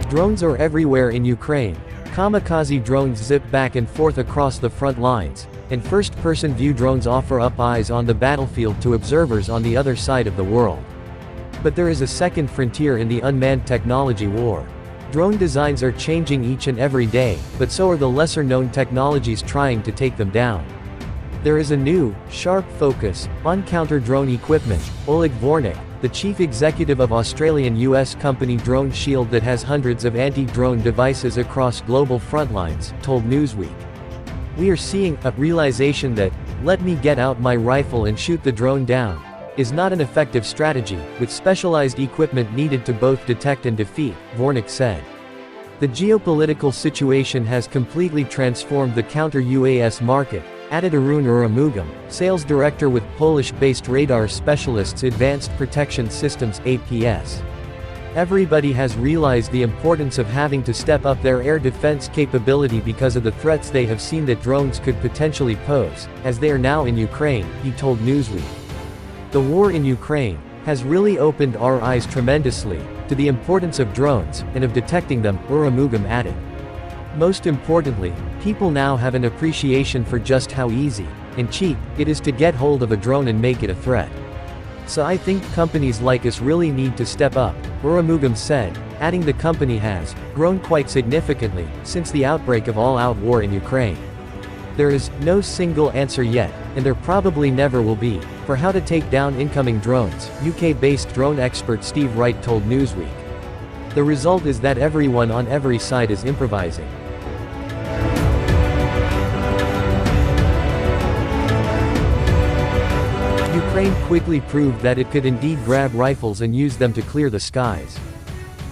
Drones are everywhere in Ukraine. Kamikaze drones zip back and forth across the front lines, and first-person view drones offer up eyes on the battlefield to observers on the other side of the world. But there is a second frontier in the unmanned technology war. Drone designs are changing each and every day, but so are the lesser-known technologies trying to take them down. There is a new, sharp focus on counter-drone equipment. Oleg Vornik, the chief executive of Australian-US company Drone Shield that has hundreds of anti-drone devices across global frontlines, told Newsweek. "We are seeing a realization that, let me get out my rifle and shoot the drone down, is not an effective strategy, with specialized equipment needed to both detect and defeat," Vornik said. "The geopolitical situation has completely transformed the counter-UAS market," added Arun Uramugam, sales director with Polish-based radar specialists Advanced Protection Systems (APS). "Everybody has realized the importance of having to step up their air defense capability because of the threats they have seen that drones could potentially pose, as they are now in Ukraine," he told Newsweek. "The war in Ukraine has really opened our eyes tremendously to the importance of drones, and of detecting them," Uramugam added. "Most importantly, people now have an appreciation for just how easy and cheap it is to get hold of a drone and make it a threat. So I think companies like us really need to step up," Uramugam said, adding the company has grown quite significantly since the outbreak of all-out war in Ukraine. "There is no single answer yet, and there probably never will be, for how to take down incoming drones," UK-based drone expert Steve Wright told Newsweek. "The result is that everyone on every side is improvising." Ukraine quickly proved that it could indeed grab rifles and use them to clear the skies.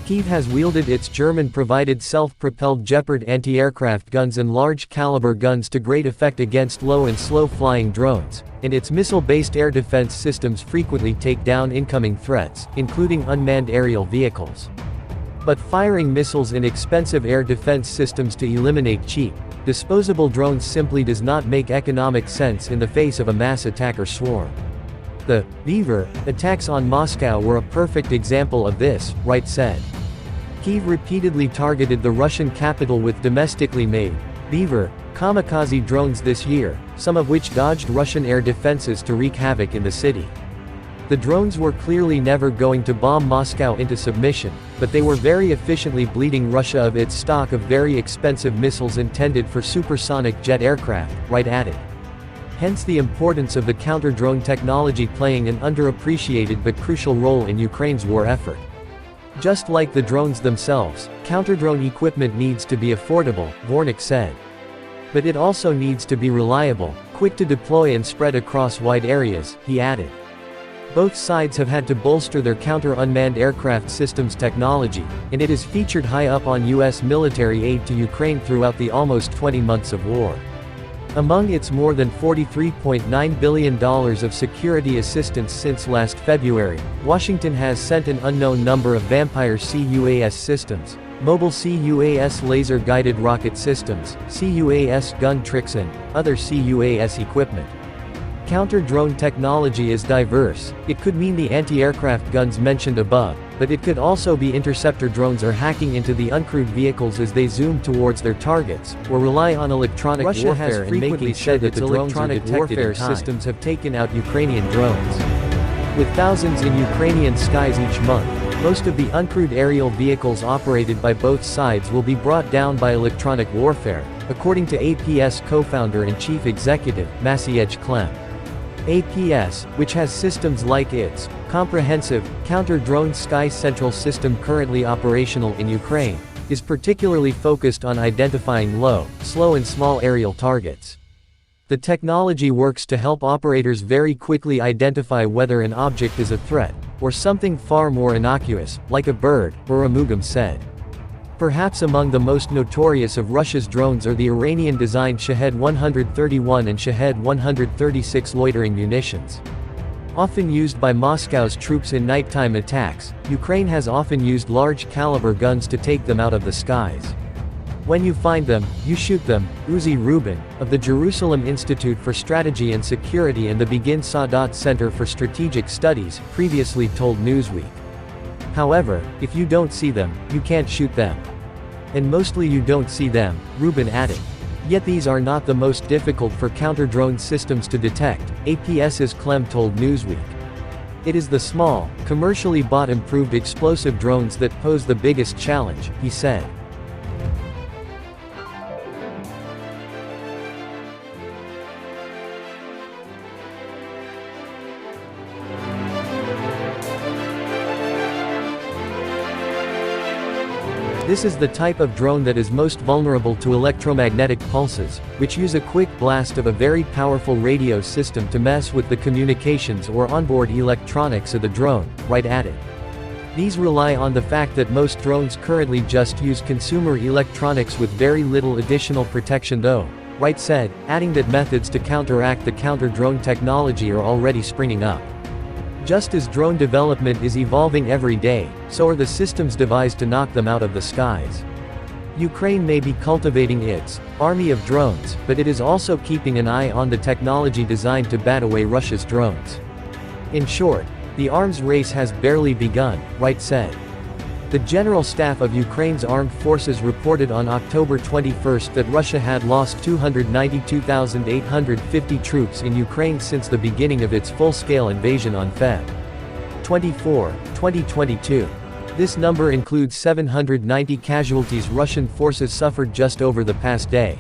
Kyiv has wielded its German-provided self-propelled Gepard anti-aircraft guns and large-caliber guns to great effect against low and slow-flying drones, and its missile-based air defense systems frequently take down incoming threats, including unmanned aerial vehicles. But firing missiles in expensive air defense systems to eliminate cheap, disposable drones simply does not make economic sense in the face of a mass attacker swarm. The Beaver attacks on Moscow were a perfect example of this, Wright said. Kyiv repeatedly targeted the Russian capital with domestically made Beaver kamikaze drones this year, some of which dodged Russian air defenses to wreak havoc in the city. The drones were clearly never going to bomb Moscow into submission, but they were very efficiently bleeding Russia of its stock of very expensive missiles intended for supersonic jet aircraft, Wright added. Hence the importance of the counter-drone technology playing an underappreciated but crucial role in Ukraine's war effort. Just like the drones themselves, counter-drone equipment needs to be affordable, Vornik said. But it also needs to be reliable, quick to deploy and spread across wide areas, he added. Both sides have had to bolster their counter-unmanned aircraft systems technology, and it is featured high up on U.S. military aid to Ukraine throughout the almost 20 months of war. Among its more than $43.9 billion of security assistance since last February, Washington has sent an unknown number of Vampire CUAS systems, mobile CUAS laser-guided rocket systems, CUAS gun tricks and other CUAS equipment. Counter-drone technology is diverse. It could mean the anti-aircraft guns mentioned above, but it could also be interceptor drones or hacking into the uncrewed vehicles as they zoom towards their targets, or rely on electronic warfare, and frequently said that the electronic warfare systems have taken out Ukrainian drones. With thousands in Ukrainian skies each month, most of the uncrewed aerial vehicles operated by both sides will be brought down by electronic warfare, according to APS co-founder and chief executive, Maciej Klem. APS, which has systems like its comprehensive counter-drone Sky Central system currently operational in Ukraine, is particularly focused on identifying low, slow and small aerial targets. The technology works to help operators very quickly identify whether an object is a threat, or something far more innocuous, like a bird, Uramugam said. Perhaps among the most notorious of Russia's drones are the Iranian-designed Shahed-131 and Shahed-136 loitering munitions. Often used by Moscow's troops in nighttime attacks, Ukraine has often used large-caliber guns to take them out of the skies. When you find them, you shoot them, Uzi Rubin, of the Jerusalem Institute for Strategy and Security and the Begin Sadat Center for Strategic Studies, previously told Newsweek. However, if you don't see them, you can't shoot them. And mostly you don't see them, Rubin added. Yet these are not the most difficult for counter-drone systems to detect, APS's Clem told Newsweek. It is the small, commercially bought improved explosive drones that pose the biggest challenge, he said. This is the type of drone that is most vulnerable to electromagnetic pulses, which use a quick blast of a very powerful radio system to mess with the communications or onboard electronics of the drone, Wright added. These rely on the fact that most drones currently just use consumer electronics with very little additional protection though, Wright said, adding that methods to counteract the counter-drone technology are already springing up. Just as drone development is evolving every day, so are the systems devised to knock them out of the skies. Ukraine may be cultivating its army of drones, but it is also keeping an eye on the technology designed to bat away Russia's drones. In short, the arms race has barely begun, Wright said. The General Staff of Ukraine's armed forces reported on October 21 that Russia had lost 292,850 troops in Ukraine since the beginning of its full-scale invasion on Feb. 24, 2022. This number includes 790 casualties Russian forces suffered just over the past day.